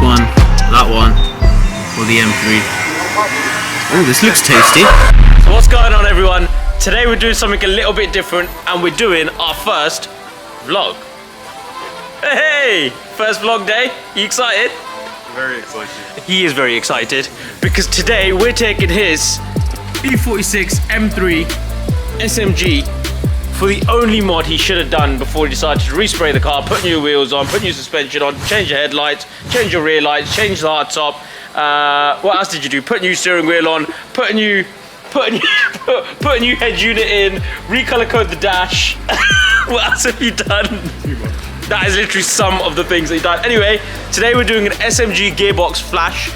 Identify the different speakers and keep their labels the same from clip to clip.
Speaker 1: one, that one, or the M3. Oh, this looks tasty.
Speaker 2: So what's going on, everyone? Today we're doing something a little bit different, and we're doing our first vlog. Hey! First vlog day. You excited?
Speaker 3: Very excited.
Speaker 2: He is very excited because today we're taking his E46 M3 SMG for the only mod he should have done before he decided to respray the car, put new wheels on, put new suspension on, change your headlights, change your rear lights, change the hard top. What else did you do? Put new steering wheel on, put a new head unit in, recolor code the dash. What else have you done? That is literally some of the things that you've done. Anyway, today we're doing an SMG gearbox flash,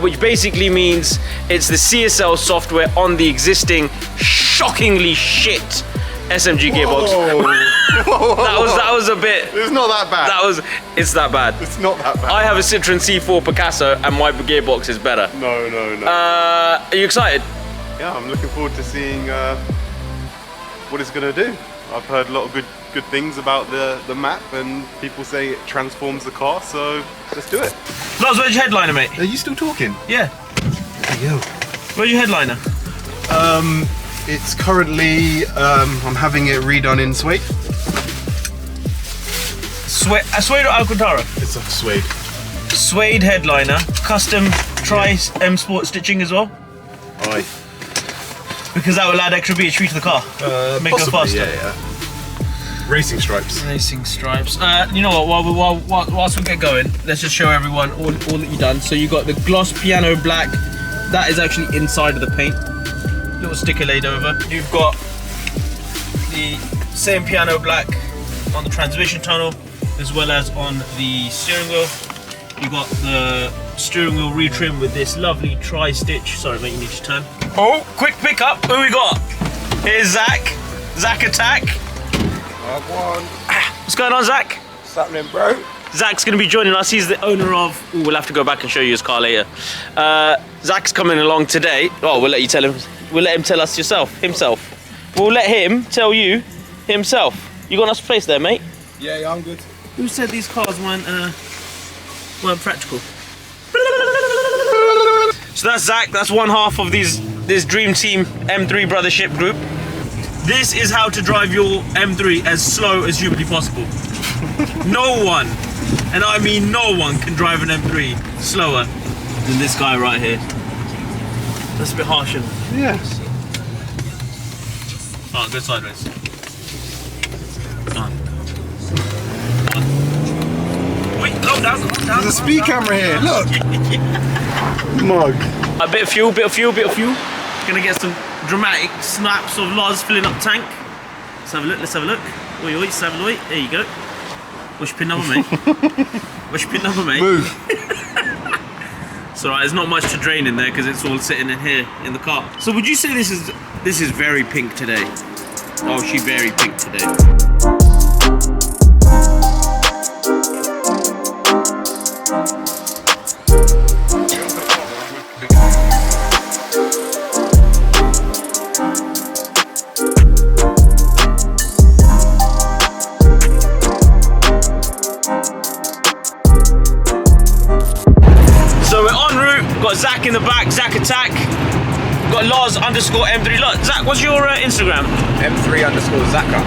Speaker 2: which basically means it's the CSL software on the existing shockingly shit SMG gearbox. that was a bit.
Speaker 3: It's not that bad.
Speaker 2: It's that bad.
Speaker 3: It's not that bad.
Speaker 2: I have a Citroen C4 Picasso and my gearbox is better.
Speaker 3: No.
Speaker 2: Are you excited?
Speaker 3: Yeah, I'm looking forward to seeing what it's gonna do. I've heard a lot of good things about the map, and people say it transforms the car, so let's do it.
Speaker 2: Lars, where's your headliner, mate?
Speaker 3: Are you still talking?
Speaker 2: Yeah.
Speaker 3: Yo.
Speaker 2: Where's your headliner?
Speaker 3: It's currently, I'm having it redone in suede.
Speaker 2: Suede or Alcantara?
Speaker 3: It's a suede.
Speaker 2: Suede headliner, custom tri-M Sport stitching as well?
Speaker 3: Aye.
Speaker 2: Because that will add extra BHP to the car. Make it faster.
Speaker 3: Yeah. Racing stripes.
Speaker 2: Racing stripes. You know what? Whilst we get going, let's just show everyone all that you've done. So you got the gloss piano black. That is actually inside of the paint. Little sticker laid over. You've got the same piano black on the transmission tunnel, as well as on the steering wheel. You got the steering wheel retrim with this lovely tri-stitch. Sorry, mate, you need to turn. Oh, quick pickup. Who we got? Here's Zach. Zach Attack. What's going on, Zach?
Speaker 4: What's happening, bro?
Speaker 2: Zach's going to be joining us. He's the owner of... Ooh, we'll have to go back and show you his car later. Zach's coming along today. Oh, we'll let you tell him. We'll let him tell us himself. We'll let him tell you himself. You got a nice place there, mate?
Speaker 4: Yeah, I'm good.
Speaker 2: Who said these cars weren't practical? So that's Zach. That's one half of this Dream Team M3 brothership group. This is how to drive your M3 as slow as humanly possible. No one, and I mean no one, can drive an M3 slower than this guy right here. That's a bit harsh, isn't it?
Speaker 3: Yeah.
Speaker 2: Oh, go sideways. Wait, calm down.
Speaker 3: There's a speed camera here, look! Mug.
Speaker 2: A bit of fuel. Gonna get some dramatic snaps of Lars filling up tank. Let's have a look. Oi, let's have a look. There you go. What's your pin number, mate?
Speaker 3: Move.
Speaker 2: It's alright, there's not much to drain in there because it's all sitting in here in the car. So would you say this is very pink today? Oh, she's very pink today. Got Zach in the back, Zach Attack. Got Lars _M3. Zach, what's your Instagram?
Speaker 4: M3_Zaka.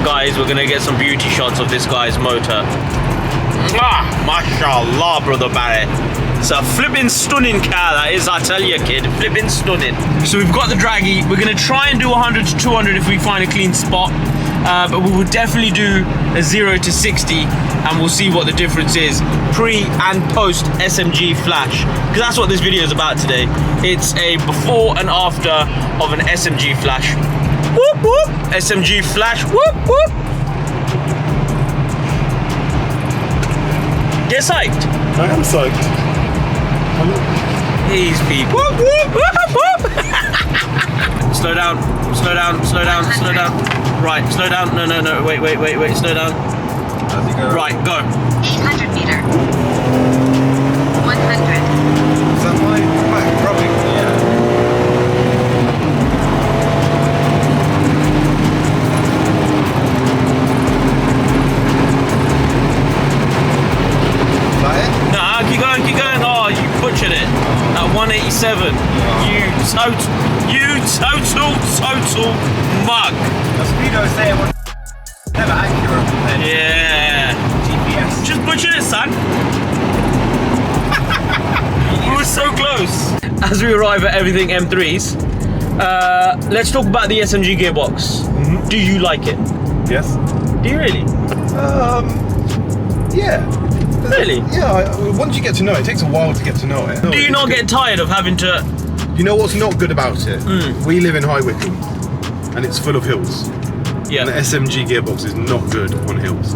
Speaker 2: Guys, we're gonna get some beauty shots of this guy's motor. Mashallah, brother Barry. It's a flipping stunning car, that is, I tell you, kid. Flipping stunning. So we've got the draggy. We're gonna try and do 100 to 200 if we find a clean spot. But we will definitely do a 0 to 60 and we'll see what the difference is pre and post SMG flash, because that's what this video is about today. It's a before and after of an SMG flash. Whoop whoop, SMG flash, whoop whoop. Get psyched.
Speaker 3: I am psyched.
Speaker 2: These people. Whoop whoop whoop whoop. Slow down. Right, slow down. No, wait, slow down.
Speaker 4: How's it going?
Speaker 2: Right, go.
Speaker 5: 800 meter. 100.
Speaker 4: Is that my back rubbing? Yeah.
Speaker 2: Nah, keep going. At 187. You total mug.
Speaker 4: The speedos there were never accurate compared
Speaker 2: Yeah.
Speaker 4: to GPS.
Speaker 2: Just butchered it, son. We were so close. As we arrive at Everything M3s, let's talk about the SMG gearbox. Do you like it?
Speaker 3: Yes.
Speaker 2: Do you really?
Speaker 3: Yeah.
Speaker 2: Really?
Speaker 3: Yeah, once you get to know it, it takes a while to get to know it.
Speaker 2: Do you not get tired of having to...
Speaker 3: You know what's not good about it? We live in High Wycombe, and it's full of hills.
Speaker 2: Yeah.
Speaker 3: And the SMG gearbox is not good on hills.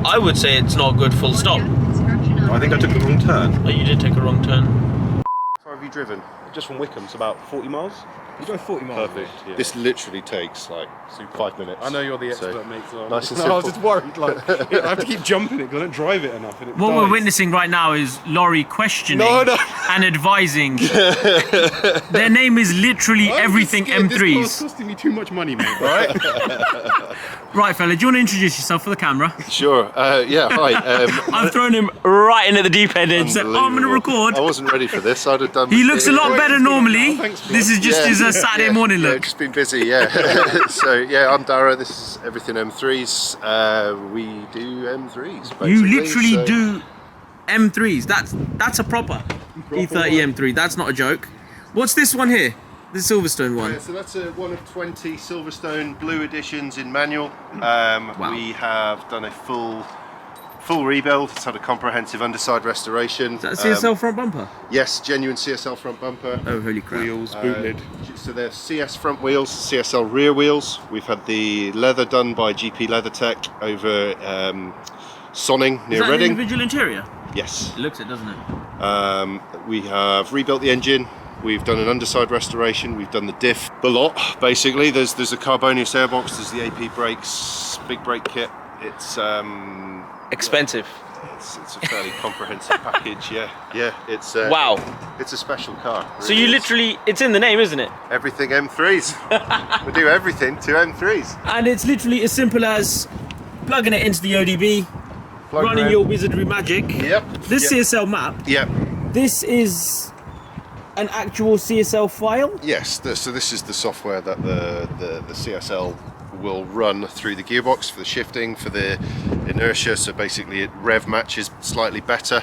Speaker 2: I would say it's not good, full stop.
Speaker 3: I think I took the wrong turn.
Speaker 2: Oh, you did take a wrong turn.
Speaker 3: How far have you driven? Just from Wycombe, it's about 40 miles.
Speaker 4: You go 40 miles.
Speaker 3: Perfect. Yeah.
Speaker 5: This literally takes like 5 minutes.
Speaker 3: I know you're the expert,
Speaker 5: So,
Speaker 3: mate. So
Speaker 5: nice and
Speaker 3: I was
Speaker 5: simple.
Speaker 3: just worried. Like, I have to keep jumping it because I don't drive it enough. And it
Speaker 2: What
Speaker 3: dies.
Speaker 2: we're witnessing right now is Laurie questioning and advising. Their name is literally Everything
Speaker 3: This car's
Speaker 2: M3s.
Speaker 3: costing me too much money, mate. Right?
Speaker 2: Right, fella, do you want to introduce yourself for the camera?
Speaker 5: Sure. Yeah. Hi.
Speaker 2: I've thrown him right into the deep end and said, oh, I'm going to record.
Speaker 5: I wasn't ready for this. I'd have done.
Speaker 2: He looks a lot better normally.
Speaker 3: Thanks, bro.
Speaker 2: This is just his Saturday morning
Speaker 5: Yeah,
Speaker 2: look.
Speaker 5: just been busy. Yeah. So yeah, I'm Dara. This is Everything M3s. We do M3s. Basically,
Speaker 2: You literally
Speaker 5: so-
Speaker 2: do M3s. That's a proper E30 M3. That's not a joke. What's this one here? The Silverstone one.
Speaker 5: Yeah, so that's one of 20 Silverstone Blue editions in manual.
Speaker 2: Wow.
Speaker 5: We have done a full rebuild. It's had a comprehensive underside restoration.
Speaker 2: Is that CSL front bumper?
Speaker 5: Yes, genuine CSL front bumper.
Speaker 2: Oh, holy crap.
Speaker 3: Wheels, boot lid.
Speaker 5: So they're CS front wheels, CSL rear wheels. We've had the leather done by GP Leathertech over Sonning
Speaker 2: Is
Speaker 5: near
Speaker 2: that an
Speaker 5: Reading.
Speaker 2: individual interior?
Speaker 5: Yes.
Speaker 2: It looks it, doesn't it?
Speaker 5: We have rebuilt the engine. We've done an underside restoration. We've done the diff, the lot basically. There's a Carbonius airbox. There's the AP brakes, big brake kit. It's
Speaker 2: Expensive.
Speaker 5: it's a fairly comprehensive package. Yeah. It's
Speaker 2: Wow.
Speaker 5: It's a special car.
Speaker 2: So
Speaker 5: really
Speaker 2: you
Speaker 5: is.
Speaker 2: literally, it's in the name, isn't it?
Speaker 5: Everything M3s. We do everything to M3s.
Speaker 2: And it's literally as simple as plugging it into the ODB,
Speaker 5: Plug
Speaker 2: running
Speaker 5: in.
Speaker 2: your wizardry magic.
Speaker 5: Yep.
Speaker 2: This
Speaker 5: yep.
Speaker 2: CSL map,
Speaker 5: Yep.
Speaker 2: this is an actual CSL file?
Speaker 5: Yes. So this is the software that the CSL will run through the gearbox for the shifting, for the inertia. So basically, it rev matches slightly better.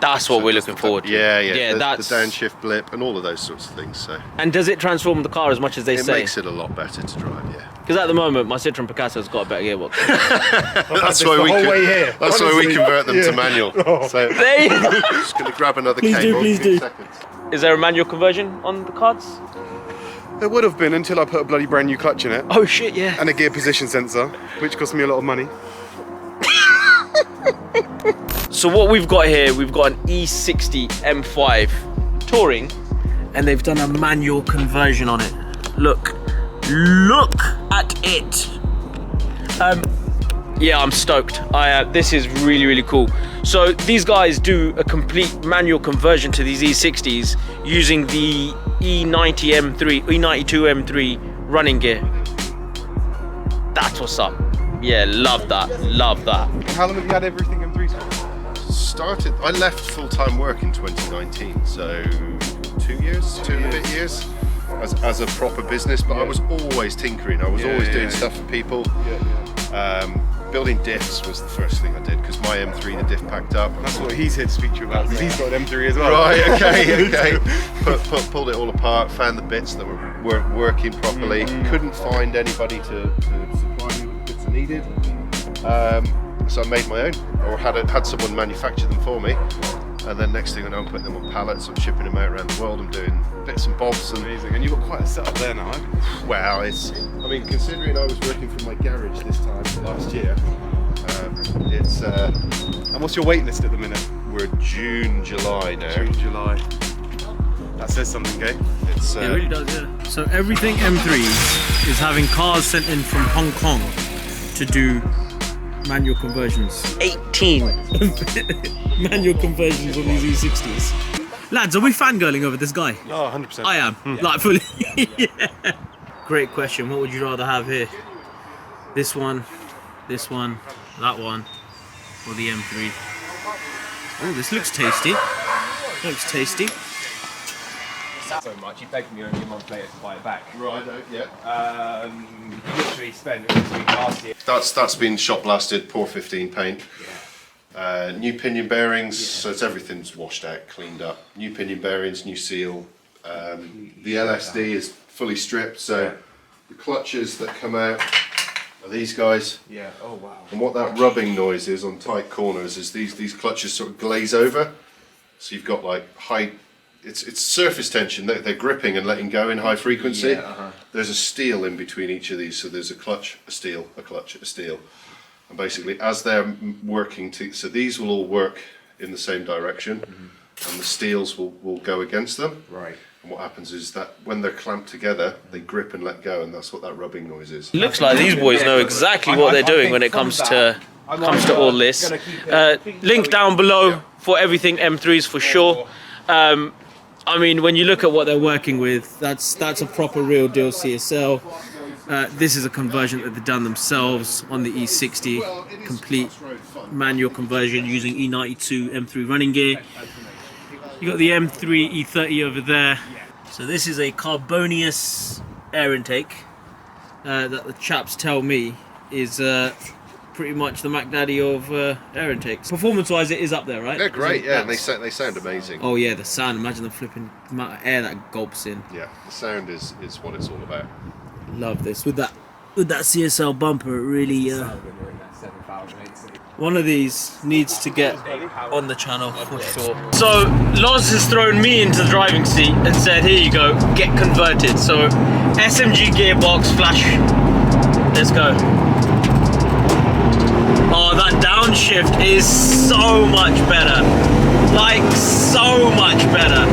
Speaker 2: That's what we're looking forward to.
Speaker 5: Yeah.
Speaker 2: Yeah,
Speaker 5: the
Speaker 2: that's...
Speaker 5: downshift blip and all of those sorts of things. So
Speaker 2: And does it transform the car as much as they
Speaker 5: it
Speaker 2: say?
Speaker 5: makes it a lot better to drive. Yeah.
Speaker 2: Because at the moment, my Citroen Picasso's got a better gearbox.
Speaker 5: That's why we
Speaker 3: whole way here.
Speaker 5: That's why we
Speaker 3: Honestly.
Speaker 5: convert them
Speaker 3: Yeah.
Speaker 5: to manual. So
Speaker 2: There you go.
Speaker 5: just going to grab another
Speaker 2: Please do,
Speaker 5: cable.
Speaker 2: please
Speaker 5: Give me
Speaker 2: do.
Speaker 5: a second.
Speaker 2: Is there a manual conversion on the cards?
Speaker 3: There would have been until I put a bloody brand new clutch in it
Speaker 2: Oh shit, yeah.
Speaker 3: and a gear position sensor, which cost me a lot of money.
Speaker 2: So what we've got here, we've got an E60 M5 Touring, and they've done a manual conversion on it. Look at it. Yeah, I'm stoked. This is really cool. So these guys do a complete manual conversion to these E60s using the E92 M3 running gear. That's what's up. Yeah, love that.
Speaker 3: How long have you had Everything M3s for?
Speaker 5: I left full-time work in 2019, so 2 years, 2 and a bit years, as a proper business. But I was always tinkering. I was always doing stuff for people. Building diffs was the first thing I did because my M3, the diff packed up.
Speaker 3: That's what he's here to speak to you about, because he's got an M3 as well.
Speaker 5: Right, okay. Pulled it all apart, found the bits that weren't working properly. Couldn't find anybody to supply me with the bits I needed. So I made my own, or had someone manufacture them for me. And then next thing I know, I'm putting them on pallets, I'm shipping them out around the world, I'm doing bits and bobs. And
Speaker 3: Amazing, and you've got quite a setup there now, haven't you?
Speaker 5: well, considering I was working from my garage this time last year,
Speaker 3: And what's your wait list at the minute?
Speaker 5: we're June, July now.
Speaker 3: June, July. That says something, eh?
Speaker 5: It's
Speaker 2: It really does, yeah. So Everything M3s is having cars sent in from Hong Kong to do manual conversions. 18 manual conversions on these E60s. Lads, are we fangirling over this guy?
Speaker 3: Oh, 100%.
Speaker 2: I am, like fully. Yeah. Great question. What would you rather have here? This one, that one, or the M3? Oh, this looks tasty. Looks tasty.
Speaker 4: so much, he begged me only a month later to buy it back.
Speaker 5: Right, yeah.
Speaker 4: He literally spent this week last year.
Speaker 5: That's been shot blasted, pour 15 paint. New pinion bearings, so it's everything's washed out, cleaned up. New pinion bearings, new seal. The LSD is fully stripped, so the clutches that come out are these guys.
Speaker 4: Yeah. Oh wow.
Speaker 5: And what that rubbing noise is on tight corners is these clutches sort of glaze over. So you've got like high, it's surface tension. They're gripping and letting go in high frequency.
Speaker 4: Yeah,
Speaker 5: There's a steel in between each of these, so there's a clutch, a steel, a clutch, a steel. And basically, as they're working, so these will all work in the same direction, and the steels will go against them.
Speaker 4: Right.
Speaker 5: And what happens is that when they're clamped together, they grip and let go, and that's what that rubbing noise is.
Speaker 2: It looks like these boys know exactly what they're doing when it comes to all this. Link down below for everything M3s for sure. I mean, when you look at what they're working with, that's a proper real deal CSL. This is a conversion that they've done themselves on the E60, complete manual conversion using E92 M3 running gear. You got the M3 E30 over there. So this is a carbonious air intake that the chaps tell me is pretty much the Mac Daddy of air intakes. Performance-wise, it is up there, right?
Speaker 5: They're great, yeah, and they sound amazing.
Speaker 2: Oh yeah, the sound. Imagine the flipping amount of air that gulps in.
Speaker 5: Yeah, the sound is what it's all about.
Speaker 2: Love this with that CSL bumper. It really. One of these needs to get on the channel for sure. So Loz has thrown me into the driving seat and said, "Here you go, get converted." So SMG gearbox flash. Let's go. Oh, that downshift is so much better. Like so much better.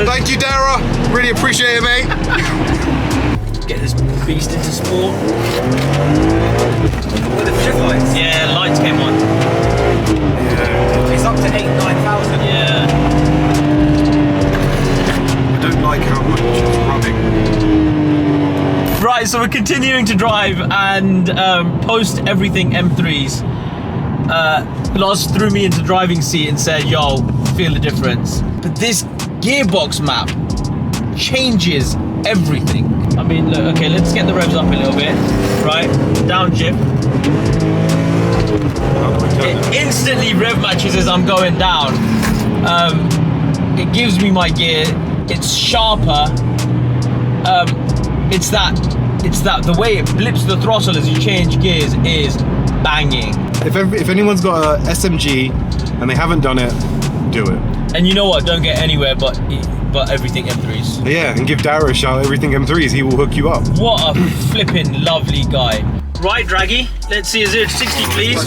Speaker 5: Thank you, Dara. Really appreciate it, mate.
Speaker 2: Get this beast into sport.
Speaker 4: With the shift lights?
Speaker 2: Yeah, lights came on.
Speaker 4: Yeah. It's up to 8,000-9,000.
Speaker 2: Yeah.
Speaker 3: I don't like how much it's rubbing.
Speaker 2: Right, so we're continuing to drive and post everything M3s. Loz threw me into the driving seat and said, "Yo, feel the difference." But this gearbox map changes everything. I mean, look, okay, let's get the revs up a little bit, right? Downshift. It instantly rev matches as I'm going down. It gives me my gear. It's sharper. It's that the way it blips the throttle as you change gears is banging.
Speaker 3: If anyone's got a SMG and they haven't done it, do it.
Speaker 2: And you know what? Don't get anywhere but everything M3s.
Speaker 3: Yeah, and give Dara a shout. Everything M3s, he will hook you up.
Speaker 2: What a flipping lovely guy. Right, Draggy, let's see a 0 to 60, please.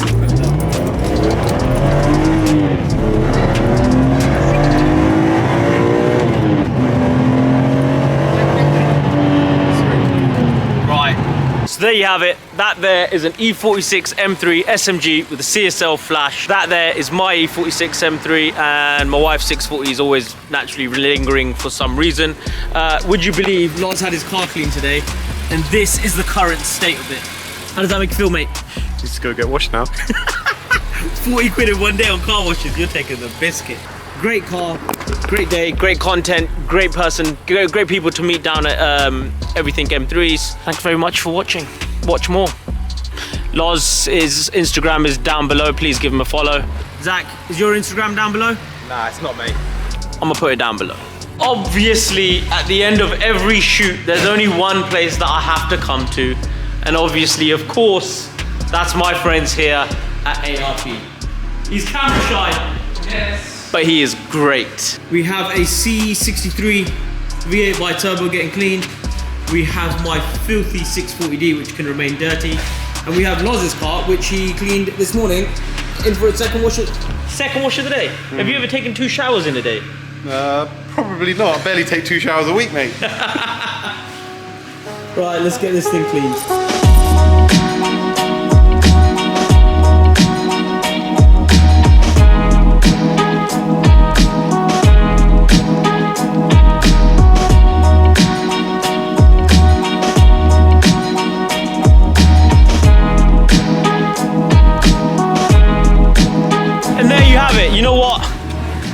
Speaker 2: So there you have it. That there is an E46 M3 SMG with a CSL flash. That there is my E46 M3, and my wife's 640 is always naturally lingering for some reason. Would you believe Loz had his car cleaned today, and this is the current state of it. How does that make you feel, mate?
Speaker 3: Just go get washed now.
Speaker 2: 40 quid in one day on car washes, you're taking the biscuit. Great car, great day, great content, great person, great people to meet down at Everything M3s. Thanks very much for watching. Watch more. Loz's Instagram is down below. Please give him a follow. Zach, is your Instagram down below?
Speaker 4: Nah, it's not, mate.
Speaker 2: I'm gonna put it down below. Obviously, at the end of every shoot, there's only one place that I have to come to. And obviously, of course, that's my friends here at ARP. He's camera shy. Yes. But he is great. We have a C63 V8 bi-turbo getting cleaned. We have my filthy 640D, which can remain dirty. And we have Loz's car, which he cleaned this morning, in for its second wash Second wash of the day. Have you ever taken 2 showers in a day?
Speaker 3: Probably not. I barely take 2 showers a week, mate.
Speaker 2: Right, let's get this thing cleaned. And there you have it. You know what?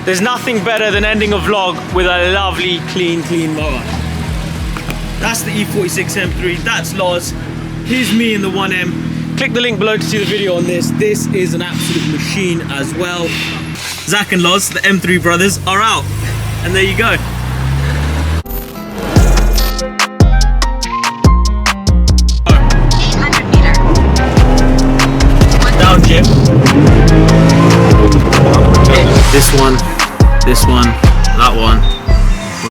Speaker 2: There's nothing better than ending a vlog with a lovely, clean motor. That's the E46 M3, that's Loz. Here's me in the 1M. Click the link below to see the video on this. This is an absolute machine as well. Zach and Loz, the M3 brothers, are out. And there you go. Down, Jim. This one, that one.